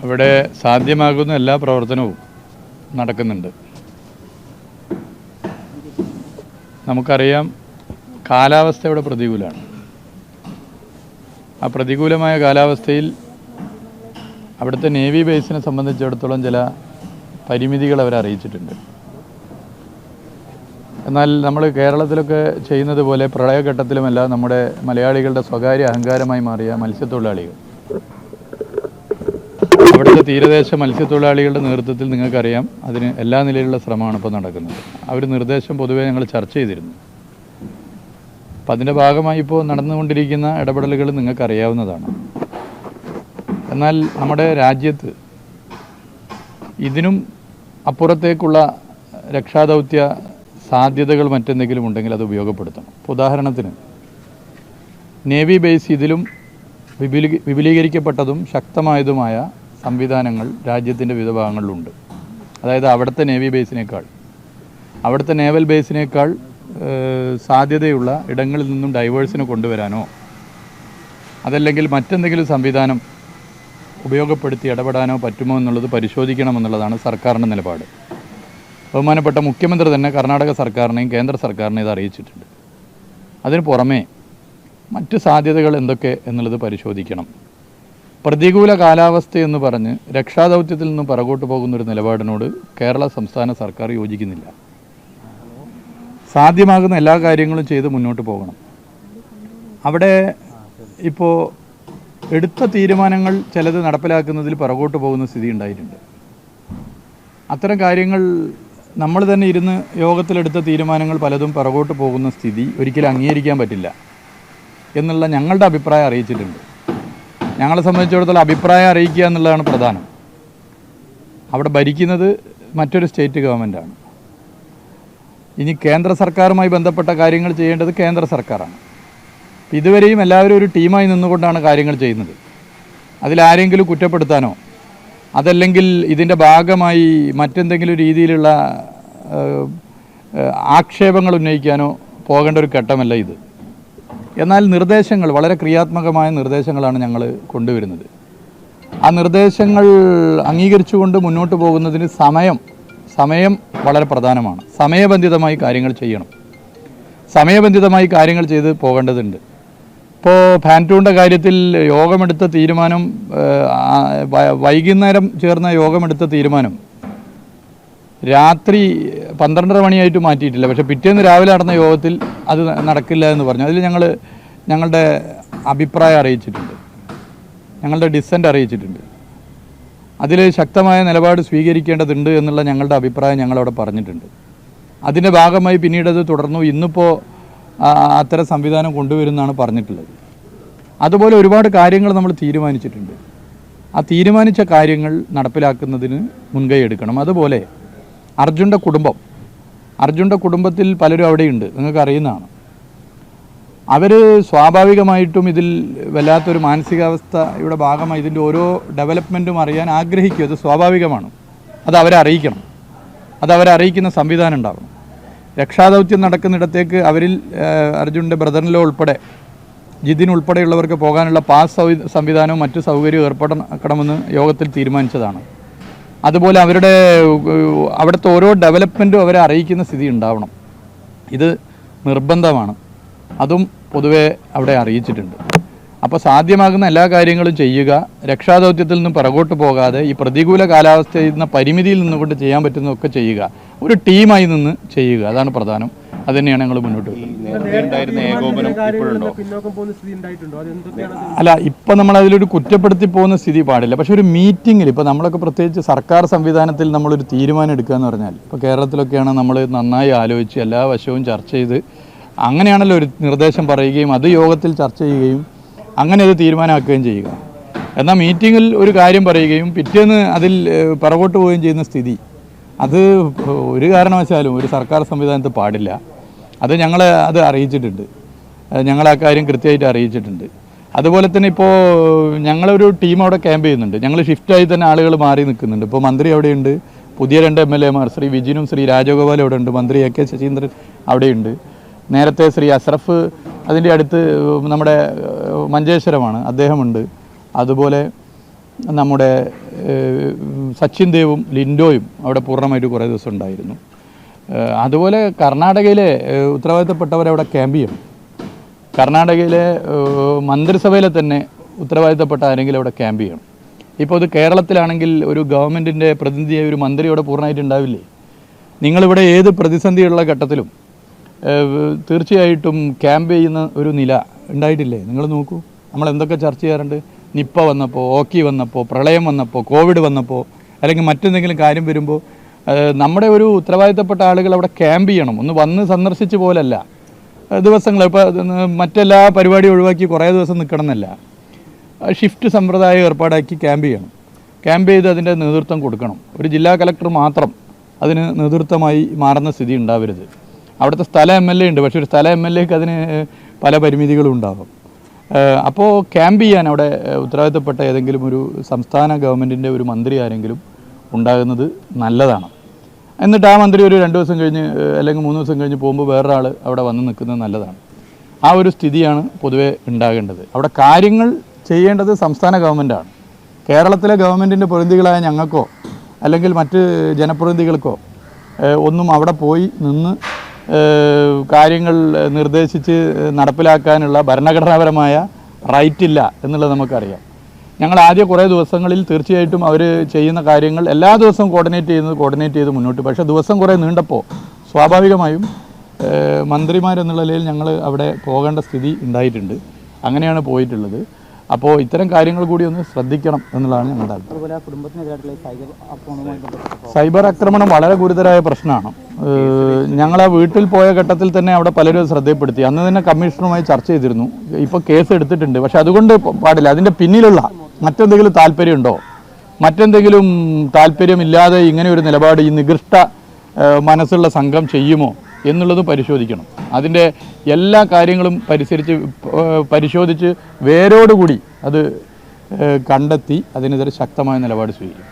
അവിടെ സാധ്യമാകുന്ന എല്ലാ പ്രവർത്തനവും നടക്കുന്നുണ്ട്. നമുക്കറിയാം, കാലാവസ്ഥ ഇവിടെ പ്രതികൂലമാണ്. ആ പ്രതികൂലമായ കാലാവസ്ഥയിൽ അവിടുത്തെ നേവി ബേസിനെ സംബന്ധിച്ചിടത്തോളം ചില പരിമിതികൾ അവരെ അറിയിച്ചിട്ടുണ്ട്. എന്നാൽ നമ്മൾ കേരളത്തിലൊക്കെ ചെയ്യുന്നത് പോലെ പ്രളയഘട്ടത്തിലുമല്ല നമ്മുടെ മലയാളികളുടെ സ്വകാര്യ അഹങ്കാരമായി മാറിയ മത്സ്യത്തൊഴിലാളികൾ, അവിടുത്തെ തീരദേശ മത്സ്യത്തൊഴിലാളികളുടെ നേതൃത്വത്തിൽ നിങ്ങൾക്കറിയാം, അതിന് എല്ലാ നിലയിലുള്ള ശ്രമമാണ് ഇപ്പോൾ നടക്കുന്നത്. ആ ഒരു നിർദ്ദേശം പൊതുവേ ഞങ്ങൾ ചർച്ച ചെയ്തിരുന്നു. അപ്പം അതിൻ്റെ ഭാഗമായി ഇപ്പോൾ നടന്നുകൊണ്ടിരിക്കുന്ന ഇടപെടലുകൾ നിങ്ങൾക്കറിയാവുന്നതാണ്. എന്നാൽ നമ്മുടെ രാജ്യത്ത് ഇതിനും അപ്പുറത്തേക്കുള്ള രക്ഷാദൗത്യ സാധ്യതകൾ മറ്റെന്തെങ്കിലും ഉണ്ടെങ്കിൽ അത് ഉപയോഗപ്പെടുത്തണം. ഇപ്പോൾ ഉദാഹരണത്തിന് നേവി ബേസ് ഇതിലും വിപുലീകരിക്കപ്പെട്ടതും ശക്തമായതുമായ സംവിധാനങ്ങൾ രാജ്യത്തിൻ്റെ വിവിധ ഭാഗങ്ങളിലുണ്ട്. അതായത് അവിടുത്തെ നേവി ബേസിനേക്കാൾ, അവിടുത്തെ നേവൽ ബേസിനേക്കാൾ സാധ്യതയുള്ള ഇടങ്ങളിൽ നിന്നും ഡൈവേഴ്സിനെ കൊണ്ടുവരാനോ അതല്ലെങ്കിൽ മറ്റെന്തെങ്കിലും സംവിധാനം ഉപയോഗപ്പെടുത്തി ഇടപെടാനോ പറ്റുമോ എന്നുള്ളത് പരിശോധിക്കണമെന്നുള്ളതാണ് സർക്കാരിൻ്റെ നിലപാട്. ബഹുമാനപ്പെട്ട മുഖ്യമന്ത്രി തന്നെ കർണാടക സർക്കാരിനെയും കേന്ദ്ര സർക്കാരിനെയും ഇത് അറിയിച്ചിട്ടുണ്ട്. അതിന് പുറമേ മറ്റ് സാധ്യതകൾ എന്തൊക്കെ എന്നുള്ളത് പരിശോധിക്കണം. പ്രതികൂല കാലാവസ്ഥയെന്ന് പറഞ്ഞ് രക്ഷാദൗത്യത്തിൽ നിന്നും പിറകോട്ട് പോകുന്നൊരു നിലപാടിനോട് കേരള സംസ്ഥാന സർക്കാർ യോജിക്കുന്നില്ല. സാധ്യമാകുന്ന എല്ലാ കാര്യങ്ങളും ചെയ്ത് മുന്നോട്ട് പോകണം. അവിടെ ഇപ്പോൾ എടുത്ത തീരുമാനങ്ങൾ ചിലത് നടപ്പിലാക്കുന്നതിൽ പിറകോട്ട് പോകുന്ന സ്ഥിതി ഉണ്ടായിട്ടുണ്ട്. അത്തരം കാര്യങ്ങൾ നമ്മൾ തന്നെ ഇരുന്ന് യോഗത്തിലെടുത്ത തീരുമാനങ്ങൾ പലതും പിറകോട്ട് പോകുന്ന സ്ഥിതി ഒരിക്കലും അംഗീകരിക്കാൻ പറ്റില്ല എന്നുള്ള ഞങ്ങളുടെ അഭിപ്രായം അറിയിച്ചിട്ടുണ്ട്. ഞങ്ങളെ സംബന്ധിച്ചിടത്തോളം അഭിപ്രായം അറിയിക്കുക എന്നുള്ളതാണ് പ്രധാനം. അവിടെ ഭരിക്കുന്നത് മറ്റൊരു സ്റ്റേറ്റ് ഗവൺമെൻറ്റാണ്. ഇനി കേന്ദ്ര സർക്കാരുമായി ബന്ധപ്പെട്ട കാര്യങ്ങൾ ചെയ്യേണ്ടത് കേന്ദ്ര സർക്കാരാണ്. ഇതുവരെയും എല്ലാവരും ഒരു ടീമായി നിന്നുകൊണ്ടാണ് കാര്യങ്ങൾ ചെയ്യുന്നത്. അതിലാരെങ്കിലും കുറ്റപ്പെടുത്താനോ അതല്ലെങ്കിൽ ഇതിൻ്റെ ഭാഗമായി മറ്റെന്തെങ്കിലും രീതിയിലുള്ള ആക്ഷേപങ്ങൾ ഉന്നയിക്കാനോ പോകേണ്ട ഒരു ഘട്ടമല്ല ഇത്. എന്നാൽ നിർദ്ദേശങ്ങൾ, വളരെ ക്രിയാത്മകമായ നിർദ്ദേശങ്ങളാണ് ഞങ്ങൾ കൊണ്ടുവരുന്നത്. ആ നിർദ്ദേശങ്ങൾ അംഗീകരിച്ചുകൊണ്ട് മുന്നോട്ട് പോകുന്നതിന് സമയം വളരെ പ്രധാനമാണ്. സമയബന്ധിതമായി കാര്യങ്ങൾ ചെയ്യണം. സമയബന്ധിതമായി കാര്യങ്ങൾ ചെയ്ത് പോകേണ്ടതുണ്ട്. ഇപ്പോൾ പാൻറ്റൂണിൻ്റെ കാര്യത്തിൽ യോഗമെടുത്ത തീരുമാനം, വൈകുന്നേരം ചേർന്ന യോഗമെടുത്ത തീരുമാനം രാത്രി 12:30 മണിയായിട്ട് മാറ്റിയിട്ടില്ല. പക്ഷേ പിറ്റേന്ന് രാവിലെ നടന്ന യോഗത്തിൽ അത് നടക്കില്ല എന്ന് പറഞ്ഞു. അതിൽ ഞങ്ങളുടെ അഭിപ്രായം അറിയിച്ചിട്ടുണ്ട്, ഞങ്ങളുടെ ഡിസെൻ്റ് അറിയിച്ചിട്ടുണ്ട്. അതിൽ ശക്തമായ നിലപാട് സ്വീകരിക്കേണ്ടതുണ്ട് എന്നുള്ള ഞങ്ങളുടെ അഭിപ്രായം ഞങ്ങളവിടെ പറഞ്ഞിട്ടുണ്ട്. അതിൻ്റെ ഭാഗമായി പിന്നീടത് തുടർന്നു. ഇന്നിപ്പോൾ അത്തരം സംവിധാനം കൊണ്ടുവരുമെന്നാണ് പറഞ്ഞിട്ടുള്ളത്. അതുപോലെ ഒരുപാട് കാര്യങ്ങൾ നമ്മൾ തീരുമാനിച്ചിട്ടുണ്ട്. ആ തീരുമാനിച്ച കാര്യങ്ങൾ നടപ്പിലാക്കുന്നതിന് മുൻകൈ എടുക്കണം. അതുപോലെ അർജുൻ്റെ കുടുംബത്തിൽ പലരും അവിടെയുണ്ട്, നിങ്ങൾക്ക് അറിയുന്നതാണ്. അവർ സ്വാഭാവികമായിട്ടും ഇതിൽ വല്ലാത്തൊരു മാനസികാവസ്ഥയുടെ ഭാഗമായി ഇതിൻ്റെ ഓരോ ഡെവലപ്മെൻറ്റും അറിയാൻ ആഗ്രഹിക്കും. അത് സ്വാഭാവികമാണ്. അത് അവരെ അറിയിക്കണം. അത് അവരെ അറിയിക്കുന്ന സംവിധാനം ഉണ്ടാവണം. രക്ഷാദൗത്യം നടക്കുന്നിടത്തേക്ക് അവരിൽ അർജുൻ്റെ ബ്രദറിലോ ഉൾപ്പെടെ ജിതിൻ ഉൾപ്പെടെയുള്ളവർക്ക് പോകാനുള്ള പാസ് സംവിധാനവും മറ്റു സൗകര്യവും ഏർപ്പെടണമെന്ന് യോഗത്തിൽ തീരുമാനിച്ചതാണ്. അതുപോലെ അവിടുത്തെ ഓരോ ഡെവലപ്മെൻറ്റും അവരെ അറിയിക്കുന്ന സ്ഥിതി ഉണ്ടാവണം. ഇത് നിർബന്ധമാണ്. അതും പൊതുവെ അവിടെ അറിയിച്ചിട്ടുണ്ട്. അപ്പോൾ സാധ്യമാകുന്ന എല്ലാ കാര്യങ്ങളും ചെയ്യുക. രക്ഷാദൗത്യത്തിൽ നിന്നും പിറകോട്ട് പോകാതെ ഈ പ്രതികൂല കാലാവസ്ഥയിൽ നിന്ന് പരിമിതിയിൽ നിന്നുകൊണ്ട് ചെയ്യാൻ പറ്റുന്നതൊക്കെ ചെയ്യുക. ഒരു ടീമായി നിന്ന് ചെയ്യുക. അതാണ് പ്രധാനം. അത് തന്നെയാണ് ഞങ്ങൾ മുന്നോട്ട് അല്ല, ഇപ്പം നമ്മൾ അതിലൊരു കുറ്റപ്പെടുത്തി പോകുന്ന സ്ഥിതി പാടില്ല. പക്ഷെ ഒരു മീറ്റിങ്ങിൽ ഇപ്പോൾ നമ്മളൊക്കെ പ്രത്യേകിച്ച് സർക്കാർ സംവിധാനത്തിൽ നമ്മളൊരു തീരുമാനം എടുക്കുക എന്ന് പറഞ്ഞാൽ, ഇപ്പോൾ കേരളത്തിലൊക്കെയാണ് നമ്മൾ നന്നായി ആലോചിച്ച് എല്ലാ വശവും ചർച്ച ചെയ്ത് അങ്ങനെയാണല്ലോ ഒരു നിർദ്ദേശം പറയുകയും അത് യോഗത്തിൽ ചർച്ച ചെയ്യുകയും അങ്ങനെ അത് തീരുമാനമാക്കുകയും ചെയ്യുക. എന്നാൽ മീറ്റിങ്ങിൽ ഒരു കാര്യം പറയുകയും പിറ്റേന്ന് അതിൽ പിറകോട്ട് പോവുകയും ചെയ്യുന്ന സ്ഥിതി അത് ഒരു കാരണവശാലും ഒരു സർക്കാർ സംവിധാനത്തിൽ പാടില്ല. അത് അത് അറിയിച്ചിട്ടുണ്ട്. ഞങ്ങൾ ആ കാര്യം കൃത്യമായിട്ട് അറിയിച്ചിട്ടുണ്ട്. അതുപോലെ തന്നെ ഇപ്പോൾ ഞങ്ങളൊരു ടീം അവിടെ ക്യാമ്പ് ചെയ്യുന്നുണ്ട്. ഞങ്ങൾ ഷിഫ്റ്റായി തന്നെ ആളുകൾ മാറി നിൽക്കുന്നുണ്ട്. ഇപ്പോൾ മന്ത്രി അവിടെയുണ്ട്, പുതിയ 2 MLA മാർ ശ്രീ വിജിനും ശ്രീ രാജഗോപാലും അവിടെ ഉണ്ട്, മന്ത്രി AK ശശീന്ദ്രൻ അവിടെയുണ്ട്. നേരത്തെ ശ്രീ അഷ്റഫ് അതിൻ്റെ അടുത്ത് നമ്മുടെ മഞ്ചേശ്വരമാണ്, അദ്ദേഹമുണ്ട്. അതുപോലെ നമ്മുടെ സച്ചിൻ ദേവും ലിൻഡോയും അവിടെ പൂർണ്ണമായിട്ട് കുറേ ദിവസം ഉണ്ടായിരുന്നു. അതുപോലെ കർണാടകയിലെ ഉത്തരവാദിത്തപ്പെട്ടവരവിടെ ക്യാമ്പ് ചെയ്യണം. കർണാടകയിലെ മന്ത്രിസഭയിലെ തന്നെ ഉത്തരവാദിത്തപ്പെട്ട ആരെങ്കിലും അവിടെ ക്യാമ്പ് ചെയ്യണം. ഇപ്പോൾ ഇത് കേരളത്തിലാണെങ്കിൽ ഒരു ഗവൺമെൻറ്റിൻ്റെ പ്രതിനിധിയായ ഒരു മന്ത്രി അവിടെ പൂർണ്ണമായിട്ട് ഉണ്ടാവില്ലേ? നിങ്ങളിവിടെ ഏത് പ്രതിസന്ധിയുള്ള ഘട്ടത്തിലും തീർച്ചയായിട്ടും ക്യാമ്പ് ചെയ്യുന്ന ഒരു നില ഉണ്ടായിട്ടില്ലേ? നിങ്ങൾ നോക്കൂ, നമ്മൾ എന്തൊക്കെ ചർച്ച ചെയ്യാറുണ്ട്. നിപ്പ വന്നപ്പോൾ, ഓക്കി വന്നപ്പോൾ, പ്രളയം വന്നപ്പോൾ, കോവിഡ് വന്നപ്പോൾ, അല്ലെങ്കിൽ മറ്റെന്തെങ്കിലും കാര്യം വരുമ്പോൾ നമ്മുടെ ഒരു ഉത്തരവാദിത്തപ്പെട്ട ആളുകൾ അവിടെ ക്യാമ്പ് ചെയ്യണം. ഒന്ന് വന്ന് സന്ദർശിച്ച് പോലല്ല, ദിവസങ്ങൾ ഇപ്പോൾ മറ്റെല്ലാ പരിപാടിയും ഒഴിവാക്കി കുറേ ദിവസം നിൽക്കണം എന്നല്ല, ഷിഫ്റ്റ് സമ്പ്രദായം ഏർപ്പാടാക്കി ക്യാമ്പ് ചെയ്യണം. ക്യാമ്പ് ചെയ്ത് അതിൻ്റെ നേതൃത്വം കൊടുക്കണം. ഒരു ജില്ലാ കലക്ടർ മാത്രം അതിന് നേതൃത്വമായി മാറുന്ന സ്ഥിതി ഉണ്ടാവരുത്. അവിടുത്തെ സ്ഥല MLA ഉണ്ട്, പക്ഷേ ഒരു സ്ഥല MLAക്ക് അതിന് പല പരിമിതികളും ഉണ്ടാകും. അപ്പോൾ ക്യാമ്പ് ചെയ്യാൻ അവിടെ ഉത്തരവാദിത്തപ്പെട്ട ഏതെങ്കിലും ഒരു സംസ്ഥാന ഗവൺമെൻറ്റിൻ്റെ ഒരു മന്ത്രി ആരെങ്കിലും ഉണ്ടാകുന്നത് നല്ലതാണ്. എന്നിട്ട് ആ മന്ത്രി ഒരു 2 ദിവസം കഴിഞ്ഞ് അല്ലെങ്കിൽ 3 ദിവസം കഴിഞ്ഞ് പോകുമ്പോൾ വേറൊരാൾ അവിടെ വന്ന് നിൽക്കുന്നത് നല്ലതാണ്. ആ ഒരു സ്ഥിതിയാണ് പൊതുവെ ഉണ്ടാകേണ്ടത്. അവിടെ കാര്യങ്ങൾ ചെയ്യേണ്ടത് സംസ്ഥാന ഗവൺമെൻറ്റാണ്. കേരളത്തിലെ ഗവൺമെൻറ്റിൻ്റെ പ്രതിനിധികളായ ഞങ്ങൾക്കോ അല്ലെങ്കിൽ മറ്റ് ജനപ്രതിനിധികൾക്കോ ഒന്നും അവിടെ പോയി നിന്ന് കാര്യങ്ങൾ നിർദ്ദേശിച്ച് നടപ്പിലാക്കാനുള്ള ഭരണഘടനാപരമായ റൈറ്റ് ഇല്ല എന്നുള്ളത് നമുക്കറിയാം. ഞങ്ങൾ ആദ്യ കുറേ ദിവസങ്ങളിൽ തീർച്ചയായിട്ടും അവർ ചെയ്യുന്ന കാര്യങ്ങൾ എല്ലാ ദിവസവും കോർഡിനേറ്റ് ചെയ്ത് മുന്നോട്ട്. പക്ഷേ ദിവസം കുറേ നീണ്ടപ്പോൾ സ്വാഭാവികമായും മന്ത്രിമാരെന്നുള്ള നിലയിൽ ഞങ്ങൾ അവിടെ പോകേണ്ട സ്ഥിതി ഉണ്ടായിട്ടുണ്ട്. അങ്ങനെയാണ് പോയിട്ടുള്ളത്. അപ്പോൾ ഇത്തരം കാര്യങ്ങൾ കൂടി ഒന്ന് ശ്രദ്ധിക്കണം എന്നുള്ളതാണ് ഞങ്ങളുടെ സൈബർ ആക്രമണം വളരെ ഗുരുതരമായ പ്രശ്നമാണ്. ഞങ്ങളെ വീട്ടിൽ പോയ ഘട്ടത്തിൽ തന്നെ അവിടെ പലരും ശ്രദ്ധപ്പെടുത്തി. അന്ന് തന്നെ കമ്മീഷണറുമായി ചർച്ച ചെയ്തിരുന്നു. ഇപ്പോൾ കേസ് എടുത്തിട്ടുണ്ട്. പക്ഷെ അതുകൊണ്ട് പാടില്ല. അതിൻ്റെ പിന്നിലുള്ള മറ്റെന്തെങ്കിലും താല്പര്യമുണ്ടോ, മറ്റെന്തെങ്കിലും താല്പര്യമില്ലാതെ ഇങ്ങനെ ഒരു നിലപാട് ഈ നികൃഷ്ട മനസ്സുള്ള സംഘം ചെയ്യുമോ എന്നുള്ളത് പരിശോധിക്കണം. അതിൻ്റെ എല്ലാ കാര്യങ്ങളും പരിശോധിച്ച് വേരോടുകൂടി അത് കണ്ടെത്തി അതിനെതിരെ ശക്തമായ നിലപാട് സ്വീകരിക്കും.